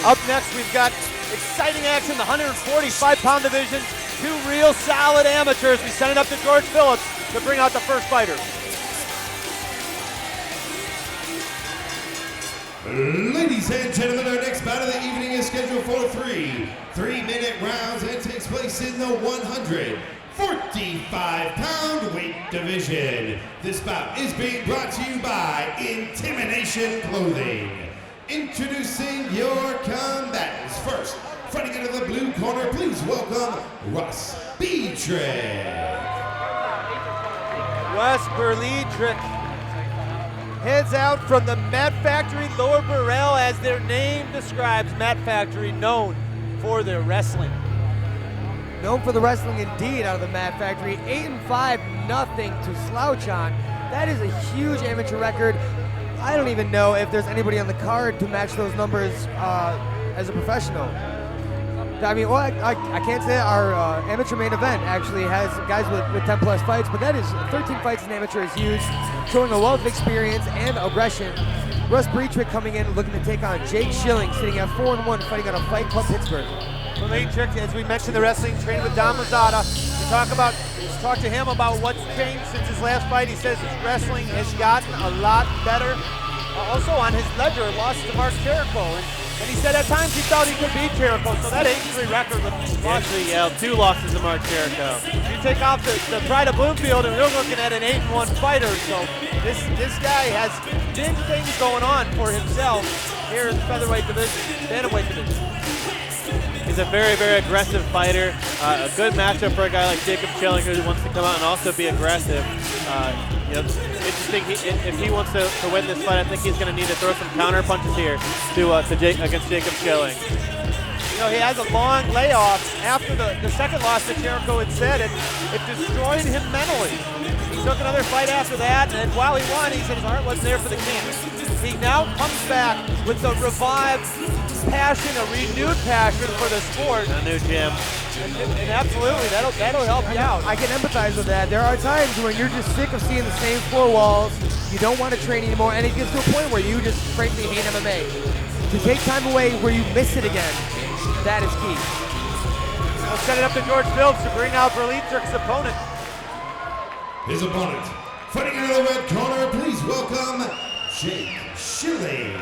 Up next, we've got exciting action in the 145-pound division. Two real solid amateurs. We send it up to George Phillips to bring out the first fighter. Ladies and gentlemen, our next bout of the evening is scheduled for three-minute rounds and takes place in the 145-pound weight division. This bout is being brought to you by Intimidation Clothing. Introducing your combatants. First, fighting out of the blue corner, please welcome Russ Brletrick. Russ Brletrick heads out from the Mat Factory Lower Burrell, as their name describes. Mat Factory, known for their wrestling. Known for the wrestling indeed out of the Mat Factory. 8-5, nothing to slouch on. That is a huge amateur record. I don't even know if there's anybody on the card to match those numbers as a professional. I mean, well, I can't say our amateur main event actually has guys with 10 plus fights, but that is 13 fights in amateur is huge, showing a wealth of experience and aggression. Russ Brletrick coming in looking to take on Jake Schilling, sitting at 4-1, fighting out of Fight Club Pittsburgh. Brletrick, as we mentioned, the wrestling, trained with Dom Rosada. We talk to him about what's changed since his last fight. He says his wrestling has gotten a lot better. Also on his ledger, lost to Mark Jericho. And he said at times he thought he could beat Jericho, so that 8-3 record with actually, yeah, 2 losses to Mark Jericho. You take off the Pride of Bloomfield, and we're looking at an 8-1 fighter. So this guy has big things going on for himself here in the featherweight division, bantamweight division. He's a very, very aggressive fighter. A good matchup for a guy like Jacob Schilling, who wants to come out and also be aggressive. Interesting. If he wants to win this fight, I think he's going to need to throw some counter punches here against Jacob Schilling. You know, he has a long layoff after the second loss that Jericho had said, and it destroyed him mentally. He took another fight after that, and while he won, he said his heart wasn't there for the king. He now comes back with a revived passion, a renewed passion for the sport. A new gym. And absolutely, that'll help you out. I can empathize with that. There are times when you're just sick of seeing the same 4 walls, you don't want to train anymore, and it gets to a point where you just frankly hate MMA. To take time away where you miss it again, that is key. We'll set it up to George Phillips to bring out Brletrick's opponent. His opponent, fighting out of the red corner, please welcome Jake Schilling.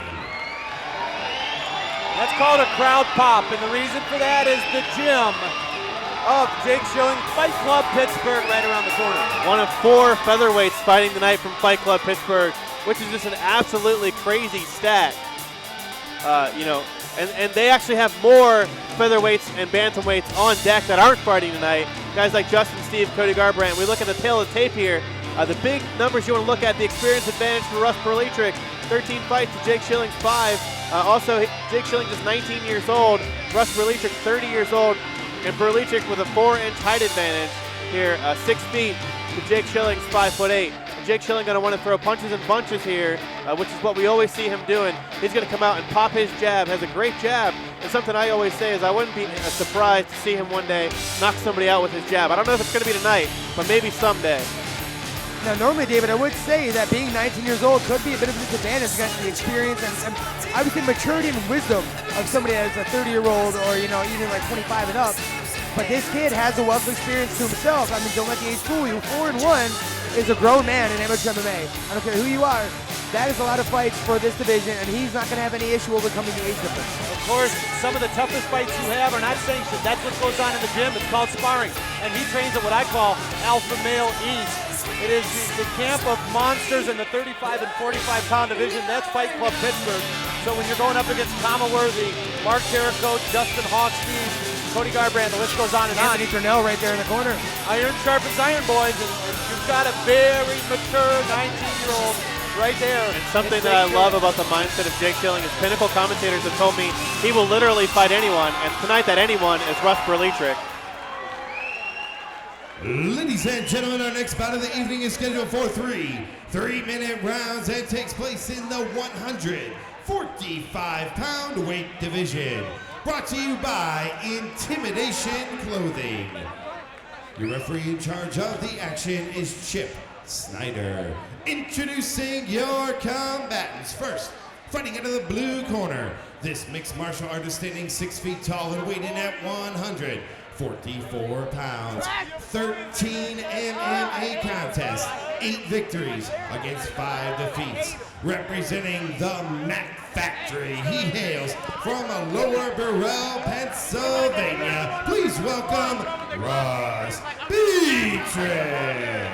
That's called a crowd pop, and the reason for that is the gym of Jake Schilling, Fight Club Pittsburgh, right around the corner. One of 4 featherweights fighting tonight from Fight Club Pittsburgh, which is just an absolutely crazy stat. And they actually have more featherweights and bantamweights on deck that aren't fighting tonight. Guys like Justin Steve, Cody Garbrandt. We look at the tail of the tape here. The big numbers you want to look at, the experience advantage for Russ Brletrick, 13 fights to Jake Schilling's 5. Also, Jake Schilling just 19 years old, Russ Brletrick 30 years old, and Brletrick with a 4-inch height advantage here, 6 feet to Jake Schilling's 5'8". Jake Schilling going to want to throw punches and bunches here, which is what we always see him doing. He's going to come out and pop his jab, has a great jab, and something I always say is I wouldn't be surprised to see him one day knock somebody out with his jab. I don't know if it's going to be tonight, but maybe someday. Now, normally, David, I would say that being 19 years old could be a bit of a disadvantage against the experience and I would say maturity and wisdom of somebody that's a 30-year-old or, even like 25 and up. But this kid has a wealth of experience to himself. I mean, don't let the age fool you. 4-1 is a grown man in amateur MMA. I don't care who you are. That is a lot of fights for this division, and he's not going to have any issue overcoming the age difference. Of course, some of the toughest fights you have are not sanctioned. That's what goes on in the gym. It's called sparring, and he trains at what I call Alpha Male East. It is the camp of monsters in the 35 and 45-pound division. That's Fight Club Pittsburgh. So when you're going up against Kama Worthy, Mark Jericho, Justin Hawksteve, Cody Garbrandt, the list goes on and on. Anthony Turnell right there in the corner. Iron sharpens iron, boys, and you've got a very mature 19-year-old right there. And something that I love about the mindset of Jake Schilling is Pinnacle commentators have told me he will literally fight anyone, and tonight that anyone is Russ Brletrick. Ladies and gentlemen, our next bout of the evening is scheduled for three-minute rounds and takes place in the 145-pound weight division. Brought to you by Intimidation Clothing. Your referee in charge of the action is Chip Snyder. Introducing your combatants. First, fighting out of the blue corner, This mixed martial artist standing 6 feet tall and weighing at 144 pounds. 13 MMA contests, 8 victories against 5 defeats. Representing the Mat Factory, he hails from Lower Burrell, Pennsylvania. Please welcome Russ Brletrick.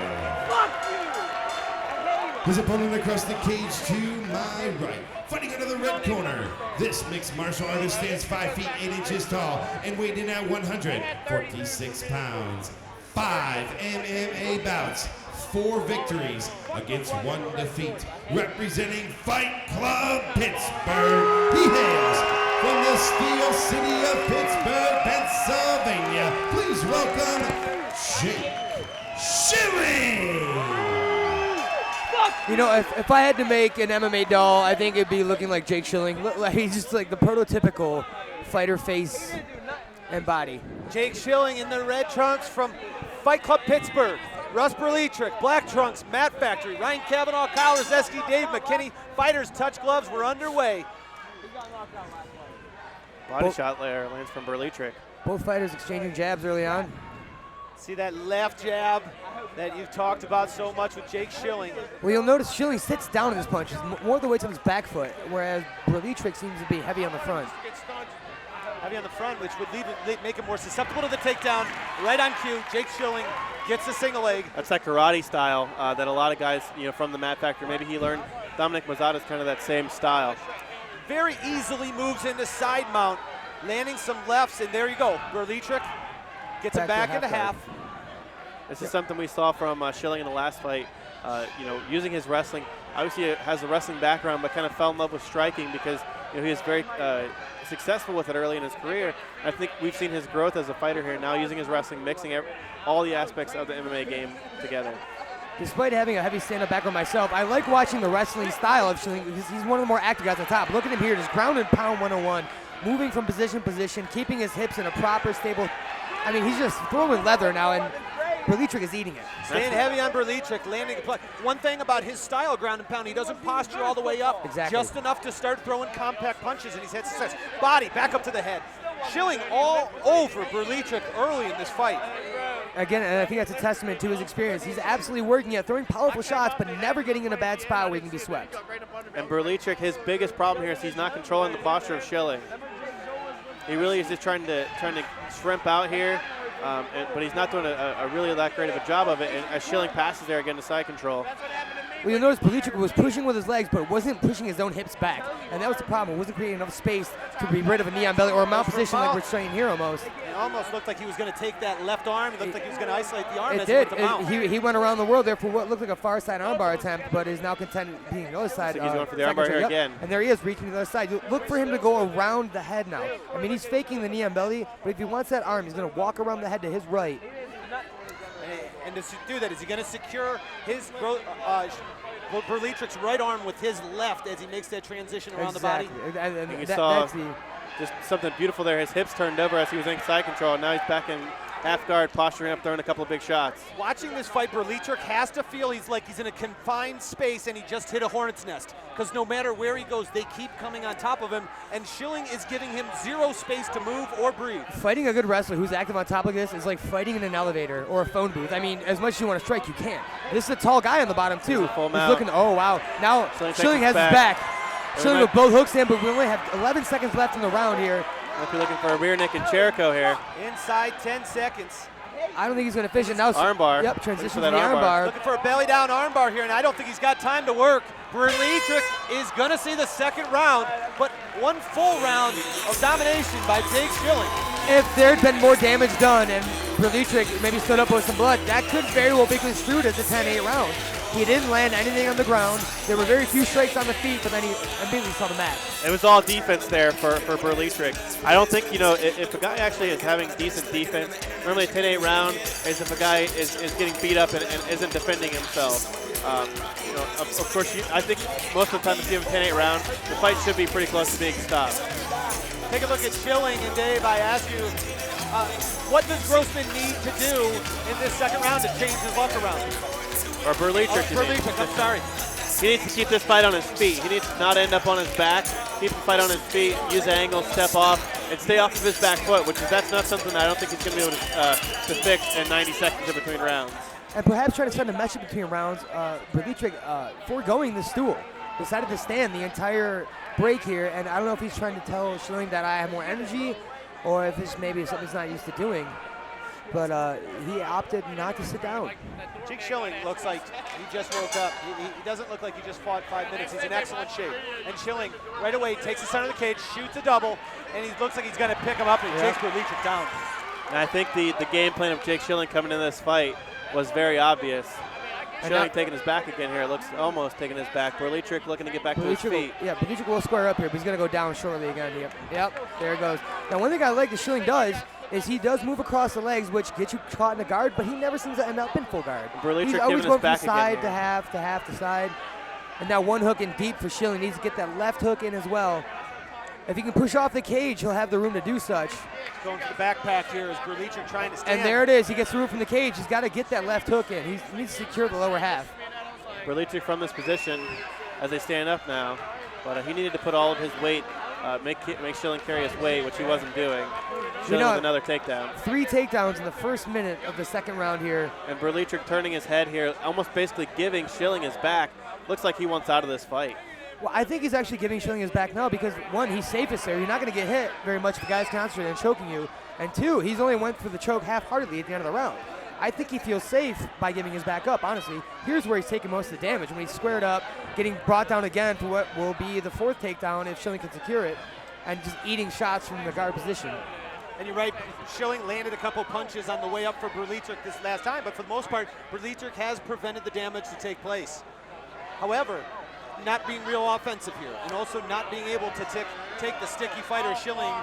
His opponent across the cage to my right, fighting out of the red corner. This mixed martial artist stands 5 feet 8 inches tall and weighed in at 146 pounds. 5 MMA bouts, 4 victories against 1 defeat. Representing Fight Club Pittsburgh, he hails from the Steel City of Pittsburgh, Pennsylvania. Please welcome Jake Schilling. You know, if I had to make an MMA doll, I think it'd be looking like Jake Schilling. He's just like the prototypical fighter face and body. Jake Schilling in the red trunks from Fight Club Pittsburgh. Russ Brletrick, black trunks, Mat Factory. Ryan Kavanaugh, Kyle Rozeski, Dave McKinney. Fighters touch gloves. We're underway. Body shot there lands from Brletrick. Both fighters exchanging jabs early on. See that left jab that you've talked about so much with Jake Schilling. Well, you'll notice Schilling sits down in his punches. More of the weight's on his back foot, whereas Brletrick seems to be heavy on the front. Heavy on the front, which would make him more susceptible to the takedown. Right on cue, Jake Schilling gets a single leg. That's that karate style that a lot of guys, from the Mat Factory, maybe he learned. Dominic Mazada's kind of that same style. Very easily moves into side mount, landing some lefts, and there you go. Brletrick gets him back into half. This is something we saw from Schilling in the last fight. Using his wrestling. Obviously, has a wrestling background, but kind of fell in love with striking because he was very successful with it early in his career. I think we've seen his growth as a fighter here now, using his wrestling, mixing all the aspects of the MMA game together. Despite having a heavy stand-up background myself, I like watching the wrestling style of Schilling because he's one of the more active guys on top. Look at him here, just ground and pound 101, moving from position to position, keeping his hips in a proper, stable. I mean, he's just throwing leather now, and Brletrick is eating it. Staying heavy on Brletrick, landing a play. One thing about his style, ground and pound, he doesn't posture all the way up. Exactly. Just enough to start throwing compact punches, and he's had success. Body, back up to the head. Schilling all over Brletrick early in this fight. Again, and I think that's a testament to his experience. He's absolutely working at throwing powerful shots, but never getting in a bad spot where he can be swept. And Brletrick, his biggest problem here is he's not controlling the posture of Schilling. He really is just trying to shrimp out here. But he's not doing a really that great of a job of it, and as Schilling passes there again to side control. Well, you'll notice Brletrick was pushing with his legs, but wasn't pushing his own hips back, and that was the problem. It wasn't creating enough space to be rid of a knee on belly or a mount position like we're showing here almost. It almost looked like he was going to take that left arm. It looked like he was going to isolate the arm. It did. He went around the world there for what looked like a far side armbar attempt, but is now content being the other side. So he's going for the armbar here again. And there he is, reaching to the other side. You look for him to go around the head now. I mean, he's faking the knee on belly, but if he wants that arm, he's going to walk around the head to his right. And to do that, is he going to secure his Brletrick's right arm with his left as he makes that transition around the body? And you saw just something beautiful there. His hips turned over as he was in side control, and now he's back in half guard, posturing up, throwing a couple of big shots. Watching this fight, Brletrick has to feel he's in a confined space and he just hit a hornet's nest. Because no matter where he goes, they keep coming on top of him, and Schilling is giving him zero space to move or breathe. Fighting a good wrestler who's active on top like this is like fighting in an elevator or a phone booth. I mean, as much as you want to strike, you can't. This is a tall guy on the bottom, too. He's looking, oh, wow. Now Schilling has his back. Schilling with both hooks in, but we only have 11 seconds left in the round here. Might be looking for a rear naked Jericho here. Inside 10 seconds. I don't think he's going to fish it now. Armbar. Yep, transition to the armbar. Looking for a belly down armbar here, and I don't think he's got time to work. Brletrick is going to see the second round, but one full round of domination by Jake Schilling. If there had been more damage done and Brletrick maybe stood up with some blood, that could very well be construed as a 10-8 round. He didn't land anything on the ground. There were very few strikes on the feet, but then he immediately saw the mat. It was all defense there for Brletrick. I don't think, if a guy actually is having decent defense, normally a 10-8 round is if a guy is getting beat up and isn't defending himself. Of course, I think most of the time if you have a 10-8 round, the fight should be pretty close to being stopped. Take a look at Schilling, and Dave, I ask you, what does Grossman need to do in this second round to change his luck around? Or Brletrick. Brletrick, I'm sorry. He needs to keep this fight on his feet. He needs to not end up on his back. Keep the fight on his feet, use the angle, step off, and stay off of his back foot, that's not something that I don't think he's going to be able to fix in 90 seconds in between rounds. And perhaps try to send a message between rounds. Brletrick, foregoing the stool, decided to stand the entire break here, and I don't know if he's trying to tell Schilling that I have more energy, or if it's maybe something he's not used to doing. But he opted not to sit down. Jake Schilling looks like he just woke up. He doesn't look like he just fought 5 minutes. He's in excellent shape. And Schilling right away takes the center of the cage, shoots a double, and he looks like he's going to pick him up and takes Brletrick down. And I think the game plan of Jake Schilling coming into this fight was very obvious. Schilling taking his back again here. It looks almost taking his back. Brletrick looking to get back to his feet. Brletrick will square up here, but he's going to go down shortly again. Yep, there it goes. Now, one thing I like that Schilling does is he does move across the legs, which gets you caught in the guard, but he never seems to end up in full guard. He's always going from side to half to side. And now one hook in deep for Schilling. Needs to get that left hook in as well. If he can push off the cage, he'll have the room to do such. Going to the backpack here is Brletrick trying to stand. And there it is. He gets through from the cage. He's got to get that left hook in. He needs to secure the lower half. Brletrick from this position as they stand up now, but he needed to put all of his weight, make Schilling carry his weight, which he wasn't doing. Schilling with another takedown. 3 takedowns in the first minute of the second round here. And Brletrick turning his head here, almost basically giving Schilling his back. Looks like he wants out of this fight. Well, I think he's actually giving Schilling his back now because, one, he's safest there. You're not going to get hit very much if the guy's concentrated on choking you. And 2, he's only went for the choke half-heartedly at the end of the round. I think he feels safe by giving his back up, honestly. Here's where he's taking most of the damage. When he's squared up, getting brought down again for what will be the 4th takedown if Schilling can secure it, and just eating shots from the guard position. And you're right, Schilling landed a couple punches on the way up for Brletrick this last time, but for the most part, Brletrick has prevented the damage to take place. However, not being real offensive here, and also not being able to take the sticky fighter Schilling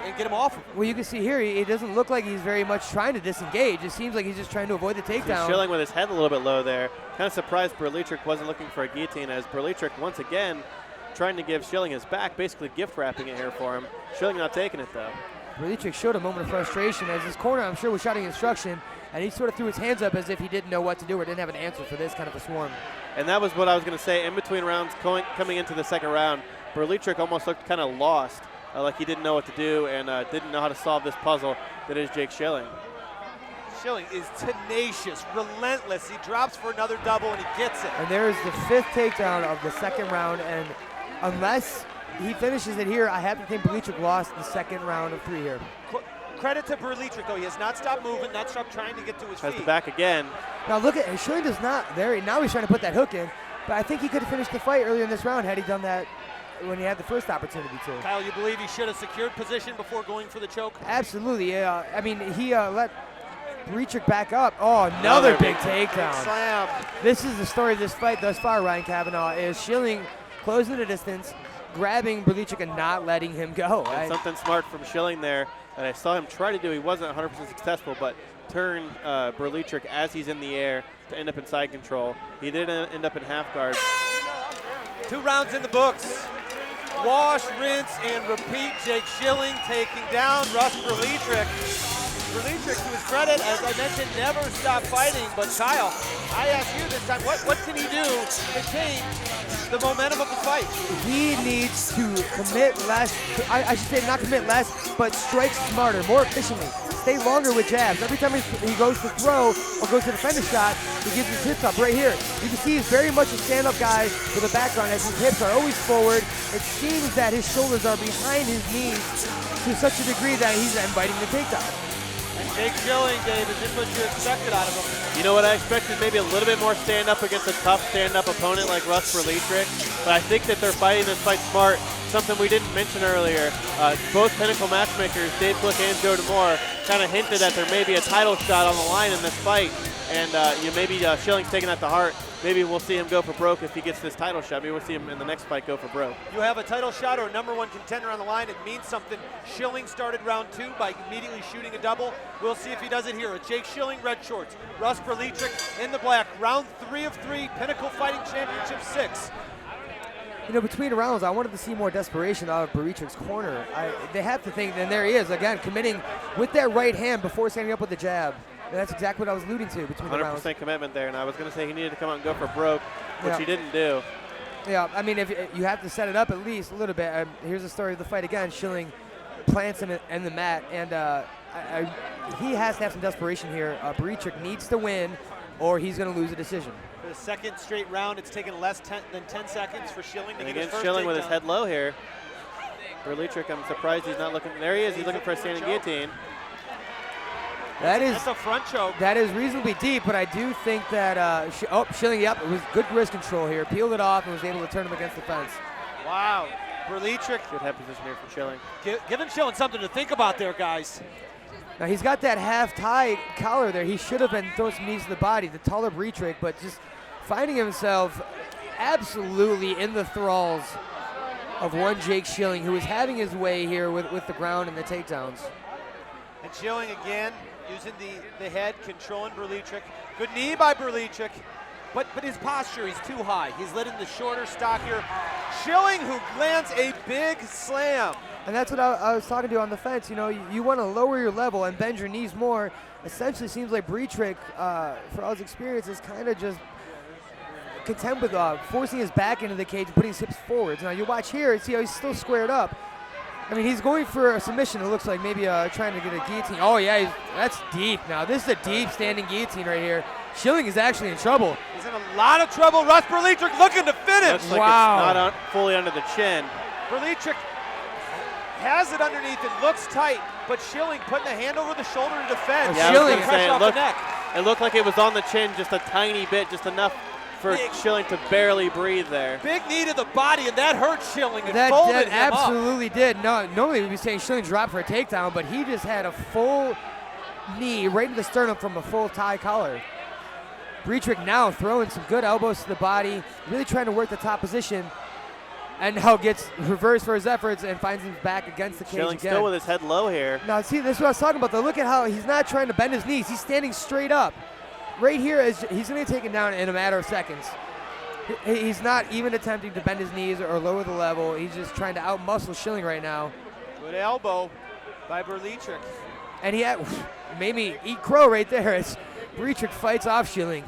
and get him off of him. Well, you can see here, it doesn't look like he's very much trying to disengage. It seems like he's just trying to avoid the takedown. Schilling with his head a little bit low there. Kind of surprised Brletrick wasn't looking for a guillotine, as Brletrick once again trying to give Schilling his back, basically gift wrapping it here for him. Schilling not taking it though. Brletrick showed a moment of frustration as his corner, I'm sure, was shouting instruction, and he sort of threw his hands up as if he didn't know what to do or didn't have an answer for this kind of a swarm. And that was what I was going to say. In between rounds, coming into the second round, Brletrick almost looked kind of lost, like he didn't know what to do and didn't know how to solve this puzzle that is Jake Schilling. Schilling is tenacious, relentless. He drops for another double and he gets it. And there's the 5th takedown of the second round, and unless he finishes it here, I have to think Brletrick lost the second round of 3 here. Credit to Brletrick, though. He has not stopped moving, not stopped trying to get to his feet. Has the back again. Now look at Schilling does not there. Now he's trying to put that hook in, but I think he could have finished the fight earlier in this round had he done that when he had the first opportunity to. Kyle, you believe he should have secured position before going for the choke? Absolutely. Yeah. I mean, he let Brletrick back up. Oh, another big takedown. Big slam. This is the story of this fight thus far, Ryan Cavanaugh, is Schilling closing the distance, grabbing Brletrick and not letting him go. Something smart from Schilling there that I saw him try to do. He wasn't 100% successful, but turned Brletrick as he's in the air to end up in side control. He did end up in half guard. 2 rounds in the books. Wash, rinse, and repeat. Jake Schilling taking down Russ Brletrick. Brletrick, to his credit, as I mentioned, never stopped fighting. But Kyle, I ask you this time, what can he do to change the momentum of the fight? He needs to commit less, I should say not commit less, but strike smarter, more efficiently. Stay longer with jabs. Every time he goes to throw or goes to defend a shot, he gives his hips up right here. You can see he's very much a stand-up guy with a background as his hips are always forward. It seems that his shoulders are behind his knees to such a degree that he's inviting the takedown. Jake Schilling, Dave, is this what you expected out of him? You know what I expected? Maybe a little bit more stand-up against a tough stand-up opponent like Russ Brletrick. But I think that they're fighting this fight smart. Something we didn't mention earlier. Both Pinnacle matchmakers, Dave Glick and Joe D'Amore, kind of hinted that there may be a title shot on the line in this fight. And maybe Schilling's taking that to heart. Maybe we'll see him go for broke if he gets this title shot. Maybe we'll see him in the next fight go for broke. You have a title shot or a #1 contender on the line. It means something. Schilling started round 2 by immediately shooting a double. We'll see if he does it here. It's Jake Schilling, red shorts. Russ Brletrick in the black. Round 3 of 3, Pinnacle Fighting Championship 6. You know, between rounds, I wanted to see more desperation out of Brletrick's corner. They have to think, and there he is, again, committing with that right hand before standing up with the jab. And that's exactly what I was alluding to between the rounds. 100% commitment there, and I was going to say he needed to come out and go for broke, which he didn't do. Yeah, I mean, if you have to set it up at least a little bit. Here's the story of the fight again. Schilling plants him in the mat, and he has to have some desperation here. Brletrick needs to win, or he's going to lose a decision. For the second straight round, it's taken less than 10 seconds for Schilling to get his first Schilling with his takedown. head low here. Brletrick, I'm surprised he's not looking. There he is. He's looking for a standing guillotine. That's a front choke. That is reasonably deep, but I do think that Schilling, yep, it was good wrist control here. Peeled it off and was able to turn him against the fence. Wow. Brletrick. Good head position here for Schilling. Giving Schilling something to think about there, guys. Now he's got that half-tie collar there. He should have been throwing some knees to the body, the taller Brletrick, but just finding himself absolutely in the thralls of one Jake Schilling, who is having his way here with the ground and the takedowns. And Schilling again, using the head, controlling Brletrick. Good knee by Brletrick, but his posture, he's too high. He's letting the shorter stock here. Schilling, who lands a big slam. And that's what I was talking to you on the fence. You know, you want to lower your level and bend your knees more. Essentially, seems like Brletrick, for all his experience, is kind of just content with forcing his back into the cage and putting his hips forwards. Now you watch here and see how he's still squared up. I mean, he's going for a submission. It looks like maybe trying to get a guillotine. Oh yeah, that's deep. Now this is a deep standing guillotine right here. Schilling is actually in trouble. He's in a lot of trouble. Russ Brletrick looking to finish. Looks like Wow. it's not fully under the chin. Brletrick has it underneath. It looks tight, but Schilling putting a hand over the shoulder to defend. Yeah, I was Schilling gonna fresh off the neck. It looked like it was on the chin just a tiny bit, just enough for Big. Schilling to barely breathe there. Big knee to the body, and that hurt Schilling. It That folded him up. absolutely did. No, normally we'd be saying Schilling dropped for a takedown, but he just had a full knee right in the sternum from a full tie collar. Brletrick now throwing some good elbows to the body, really trying to work the top position, and now gets reversed for his efforts and finds him back against the cage Schilling again. still with his head low here. Now see, this is what I was talking about though. Look at how he's not trying to bend his knees. He's standing straight up. Right here, he's going to take him down in a matter of seconds. He's not even attempting to bend his knees or lower the level. He's just trying to out-muscle Schilling right now. Good elbow by Brletrick. And he made me eat crow right there as Brletrick fights off Schilling.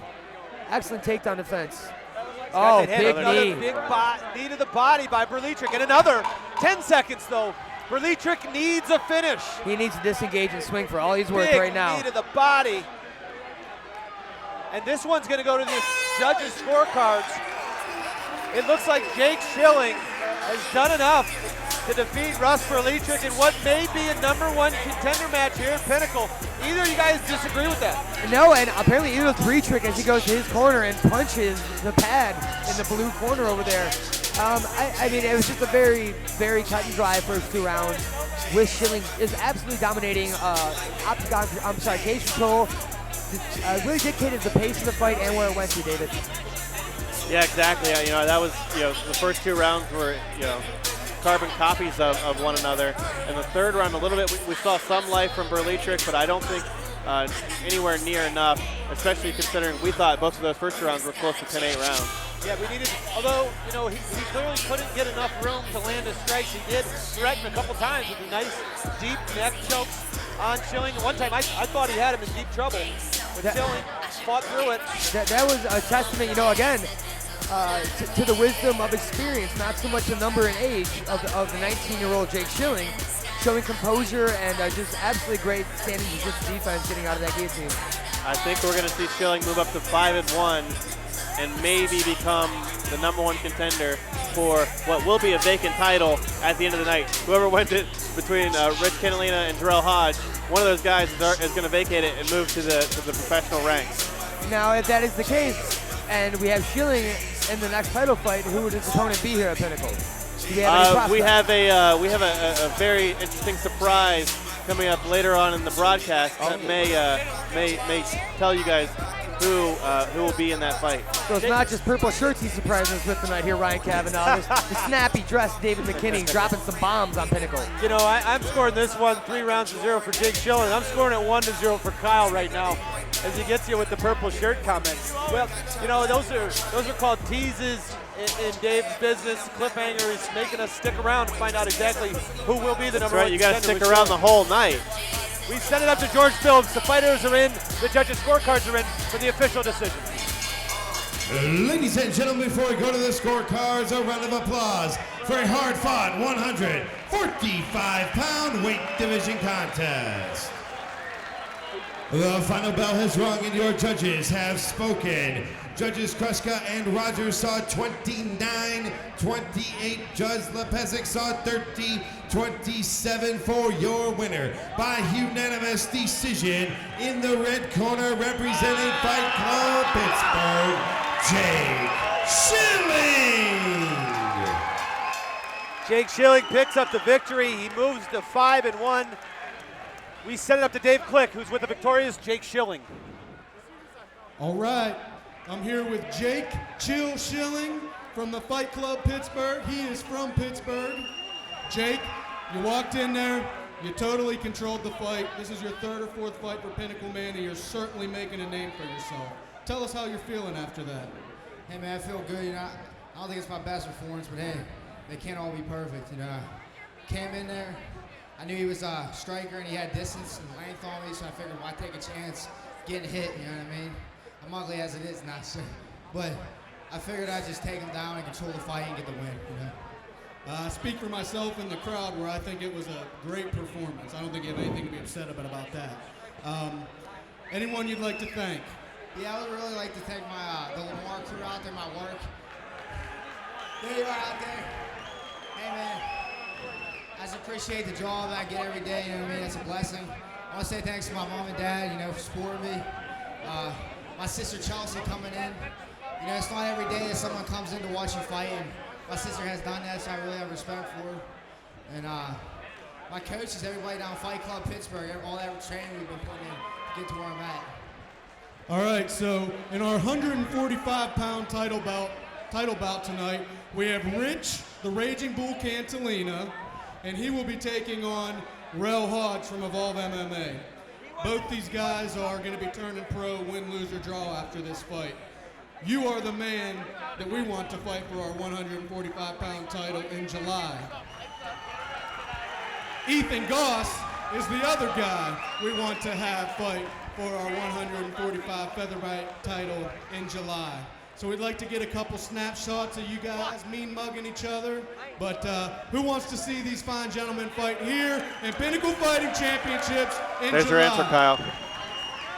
Excellent takedown defense. Oh, big knee. Big knee to the body by Brletrick. And another 10 seconds, though. Brletrick needs a finish. He needs to disengage and swing for all he's worth Big right now. knee to the body. And this one's going to go to the judges' scorecards. It looks like Jake Schilling has done enough to defeat Russ Brletrick in what may be a #1 contender match here at Pinnacle. Either of you guys disagree with that? No, and apparently even with Brletrick as he goes to his corner and punches the pad in the blue corner over there. I mean, it was just a very, very cut and dry first 2 rounds. With Schilling is absolutely dominating cage control. Really dictated the pace of the fight and where it went to, David. Yeah, exactly. You know, that was, the first 2 rounds were, carbon copies of one another. And the third round, a little bit, we saw some life from Brletrick, but I don't think anywhere near enough, especially considering we thought both of those first 2 rounds were close to 10-8 rounds. Yeah, we needed, although, he clearly couldn't get enough room to land his strikes. He did threaten a couple times with the nice deep neck chokes on Schilling. One time I thought he had him in deep trouble, but Schilling fought through it. That was a testament, again, to the wisdom of experience, not so much the number and age of the 19-year-old Jake Schilling, showing composure and just absolutely great standing jiu-jitsu defense getting out of that guillotine. I think we're going to see Schilling move up to 5-1 and maybe become the #1 contender for what will be a vacant title at the end of the night. Whoever wins it between Rich Canalina and Jarrell Hodge, one of those guys is going to vacate it and move to the professional ranks. Now, if that is the case, and we have Schilling in the next title fight, who would his opponent be here at Pinnacle? Do we have any we have a very interesting surprise coming up later on in the broadcast that may tell you guys who will be in that fight. So it's not just purple shirts he's surprising us with tonight here, Ryan Cavanaugh. There's the snappy dressed David McKinney dropping some bombs on Pinnacle. I'm scoring this one 3-0 for Jake Schilling. I'm scoring it 1-0 for Kyle right now as he gets you with the purple shirt comments. Well, those are called teases in Dave's business. Cliffhanger is making us stick around to find out exactly who will be the #1 right, you got to contender stick around the whole night. We send it up to George Phillips. The fighters are in. The judges' scorecards are in for the official decision. Ladies and gentlemen, before we go to the scorecards, a round of applause for a hard-fought 145-pound weight division contest. The final bell has rung and your judges have spoken. Judges Kruska and Rogers saw 29-28. Judge Lepezic saw 30-27 for your winner by unanimous decision in the red corner, representing Fight Club Pittsburgh, Jake Schilling. Jake Schilling picks up the victory. He moves to 5-1. We send it up to Dave Click, who's with the victorious Jake Schilling. All right, I'm here with Jake Chill Schilling from the Fight Club Pittsburgh. He is from Pittsburgh. Jake, you walked in there, you totally controlled the fight. This is your third or fourth fight for Pinnacle, man, and you're certainly making a name for yourself. Tell us how you're feeling after that. Hey man, I feel good, you know. I don't think it's my best performance, but hey, they can't all be perfect, you know. Came in there, I knew he was a striker and he had distance and length on me, so I figured why take a chance getting hit, you know what I mean? I'm ugly as it is now, so, but I figured I'd just take him down and control the fight and get the win, you know. I speak for myself in the crowd where I think it was a great performance. I don't think you have anything to be upset about that. Anyone you'd like to thank? Yeah, I would really like to thank my the Lamar crew out there, my work. There you are out there. Hey man, I just appreciate the job I get every day, you know what I mean? It's a blessing. I want to say thanks to my mom and dad, you know, for supporting me. My sister Chelsea coming in. You know, it's not every day that someone comes in to watch you fight, and my sister has done that, so I really have respect for her. And my coaches, everybody down Fight Club Pittsburgh, all that training we've been putting in to get to where I'm at. All right, so in our 145-pound title bout tonight, we have Rich, the Raging Bull Cantilena, and he will be taking on Rel Hodge from Evolve MMA. Both these guys are going to be turning pro, win, lose, or draw after this fight. You are the man that we want to fight for our 145-pound title in July. Ethan Goss is the other guy we want to have fight for our 145 featherweight title in July. So we'd like to get a couple snapshots of you guys mean mugging each other. But who wants to see these fine gentlemen fight here in Pinnacle Fighting Championships in July? There's your answer, Kyle.